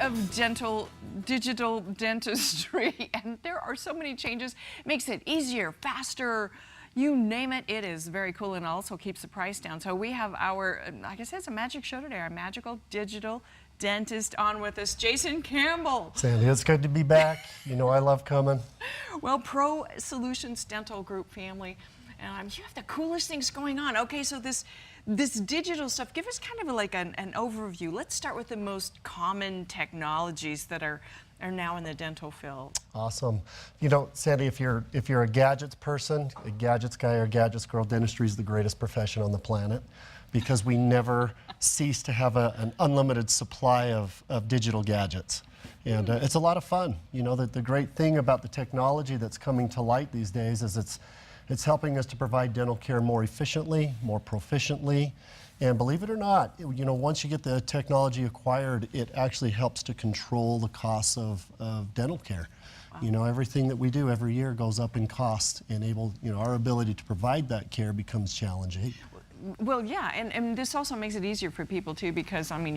of digital dentistry, and there are so many changes. It makes it easier, faster, you name it. It is very cool, and also keeps the price down. So we have our, like I said, it's a magic show today, our magical digital dentist on with us, Jason Campbell. Sandy, it's good to be back. You know I love coming. Well, Prosolution Dental Group family, you have the coolest things going on. Okay, so this digital stuff, give us kind of like an overview. Let's start with the most common technologies that are now in the dental field. Awesome. You know, Sandy, if you're a gadgets person, a gadgets guy or gadgets girl, dentistry is the greatest profession on the planet because we never cease to have an unlimited supply of digital gadgets. And it's a lot of fun. You know, the great thing about the technology that's coming to light these days is it's helping us to provide dental care more efficiently, more proficiently. And believe it or not, you know, once you get the technology acquired, it actually helps to control the costs of dental care. Wow. You know, everything that we do every year goes up in cost, and our ability to provide that care becomes challenging. Well, yeah, and this also makes it easier for people too, because I mean,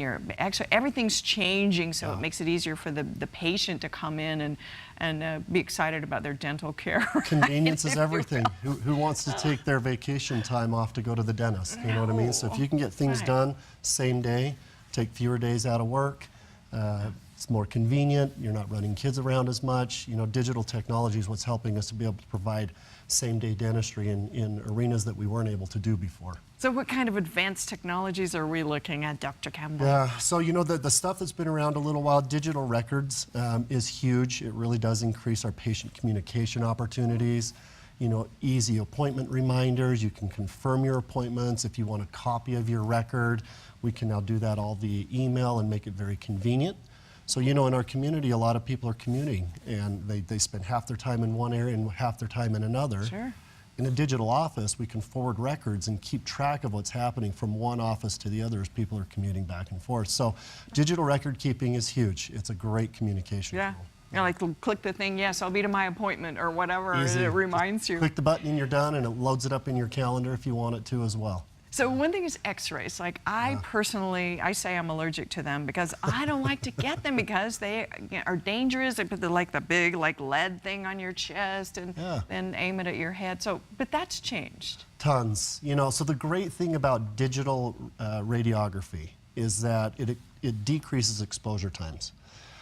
everything's changing, so it makes it easier for the patient to come in and be excited about their dental care. Convenience is everything. Who wants to take their vacation time off to go to the dentist? You know what I mean? So if you can get things done same day, take fewer days out of work, it's more convenient. You're not running kids around as much. You know, digital technology is what's helping us to be able to provide same-day dentistry in arenas that we weren't able to do before. So what kind of advanced technologies are we looking at, Dr. Campbell? Yeah, so you know, the stuff that's been around a little while, digital records is huge. It really does increase our patient communication opportunities. You know, easy appointment reminders. You can confirm your appointments. If you want a copy of your record, we can now do that all via email and make it very convenient. So, you know, in our community, a lot of people are commuting, and they spend half their time in one area and half their time in another. Sure. In a digital office, we can forward records and keep track of what's happening from one office to the other as people are commuting back and forth. So, digital record keeping is huge. It's a great communication tool. You know, like click the thing, yes, I'll be to my appointment, or whatever it reminds you. Click the button and you're done, and it loads it up in your calendar if you want it to as well. So one thing is x-rays. Like I personally, I say I'm allergic to them because I don't like to get them because they are dangerous. They put the big lead thing on your chest and then aim it at your head. So, but that's changed. Tons. You know, so the great thing about digital radiography is that it decreases exposure times.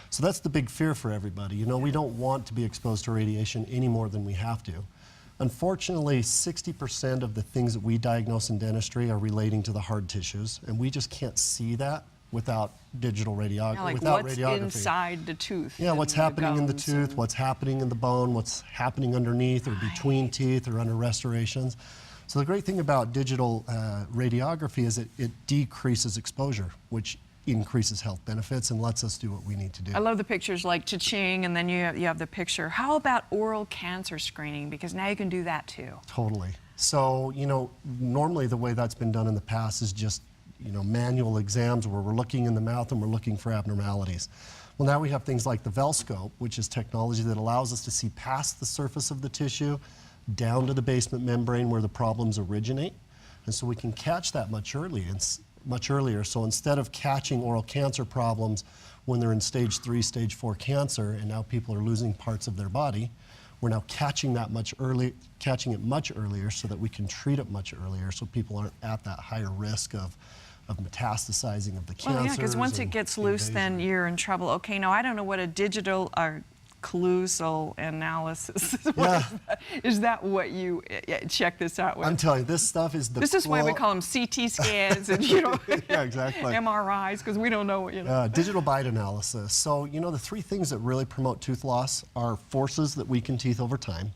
So that's the big fear for everybody. You know, we don't want to be exposed to radiation any more than we have to. Unfortunately, 60% of the things that we diagnose in dentistry are relating to the hard tissues, and we just can't see that without digital radiography. Yeah, like what's inside the tooth. Yeah, what's happening in the tooth, what's happening in the bone, what's happening underneath or between teeth or under restorations. So the great thing about digital radiography is it decreases exposure, which increases health benefits and lets us do what we need to do. I love the pictures like cha-ching, and then you have the picture. How about oral cancer screening? Because now you can do that too. Totally. So, you know, normally the way that's been done in the past is just, you know, manual exams where we're looking in the mouth and we're looking for abnormalities. Well, now we have things like the Velscope, which is technology that allows us to see past the surface of the tissue down to the basement membrane where the problems originate. And so we can catch that much earlier. So instead of catching oral cancer problems when they're in stage 3, stage 4 cancer, and now people are losing parts of their body, we're now catching it much earlier so that we can treat it much earlier so people aren't at that higher risk of metastasizing of the cancer. Well, yeah, because once it gets loose, then you're in trouble. Okay, now I don't know what a digital occlusal analysis is. That what you check this out with? I'm telling you, this stuff is This is why we call them CT scans and, you know, yeah, exactly. MRIs, because we don't know, you know. Digital bite analysis. So, you know, the 3 things that really promote tooth loss are forces that weaken teeth over time,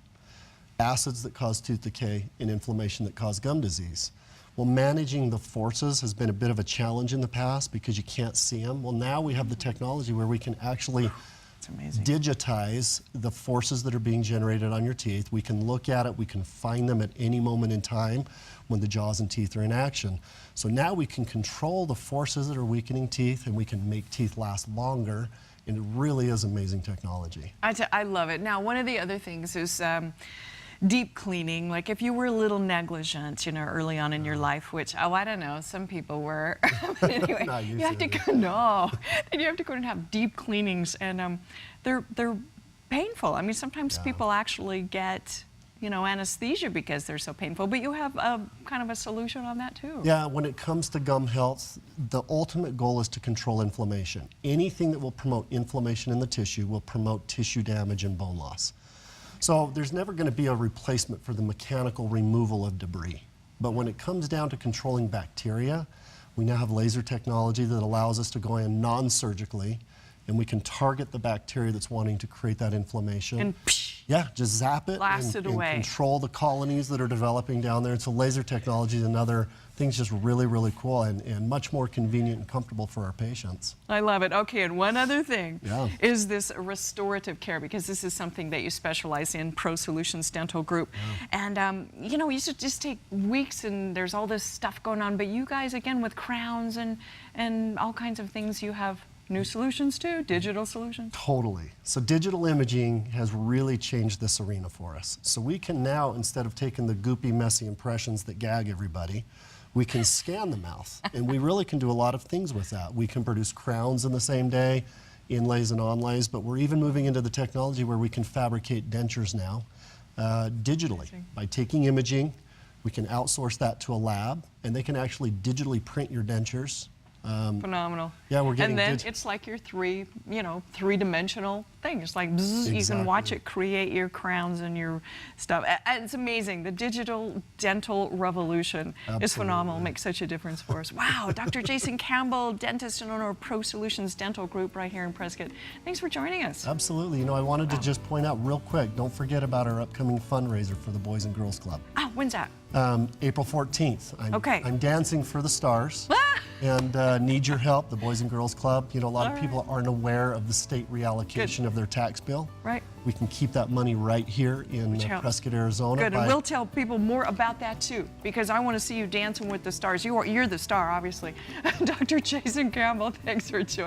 acids that cause tooth decay, and inflammation that cause gum disease. Well, managing the forces has been a bit of a challenge in the past because you can't see them. Well, now we have the technology where we can actually digitize the forces that are being generated on your teeth. We can look at it, we can find them at any moment in time when the jaws and teeth are in action. So now we can control the forces that are weakening teeth, and we can make teeth last longer, and it really is amazing technology. I love it. Now, one of the other things is deep cleaning, like if you were a little negligent, you know, early on in your life, which, oh, I don't know, some people were. But anyway, Not you have to usually. go, no, then you have to go and have deep cleanings, and they're painful. I mean, sometimes Yeah. people actually get, you know, anesthesia because they're so painful, but you have a kind of a solution on that too. Yeah, when it comes to gum health, the ultimate goal is to control inflammation. Anything that will promote inflammation in the tissue will promote tissue damage and bone loss. So there's never going to be a replacement for the mechanical removal of debris. But when it comes down to controlling bacteria, we now have laser technology that allows us to go in non-surgically, and we can target the bacteria that's wanting to create that inflammation. And psh, yeah, just zap it blast it and away. control the colonies that are developing down there. And so laser technology is another thing, just really, really cool and much more convenient and comfortable for our patients. I love it. Okay, and one other thing Yeah. is this restorative care, because this is something that you specialize in, Prosolutions Dental Group. And, you know, you should just take weeks and there's all this stuff going on, but you guys, again, with crowns and all kinds of things, you have new solutions too, digital solutions. Totally. So digital imaging has really changed this arena for us. So we can now, instead of taking the goopy, messy impressions that gag everybody, we can scan the mouth. And we really can do a lot of things with that. We can produce crowns in the same day, inlays and onlays, but we're even moving into the technology where we can fabricate dentures now digitally. Amazing. By taking imaging, we can outsource that to a lab, and they can actually digitally print your dentures. Phenomenal. Yeah, we're getting And then dig- it's like your three-dimensional thing. It's like bzz, you can watch Exactly. it create your crowns and your stuff. It's amazing. The digital dental revolution is phenomenal. Absolutely. Makes such a difference for us. Wow, Dr. Jason Campbell, dentist and owner of Prosolutions Dental Group right here in Prescott. Thanks for joining us. Absolutely. You know, I wanted to just point out real quick, don't forget about our upcoming fundraiser for the Boys and Girls Club. Ah, when's that? April 14th. Okay. I'm dancing for the stars and need your help, the Boys and Girls Club. You know, a lot of people aren't aware of the state reallocation of their tax bill. Right. We can keep that money right here in helps. Prescott, Arizona. Good, and by- we'll tell people more about that too, because I want to see you dancing with the stars. You're the star, obviously. Dr. Jason Campbell, thanks for joining.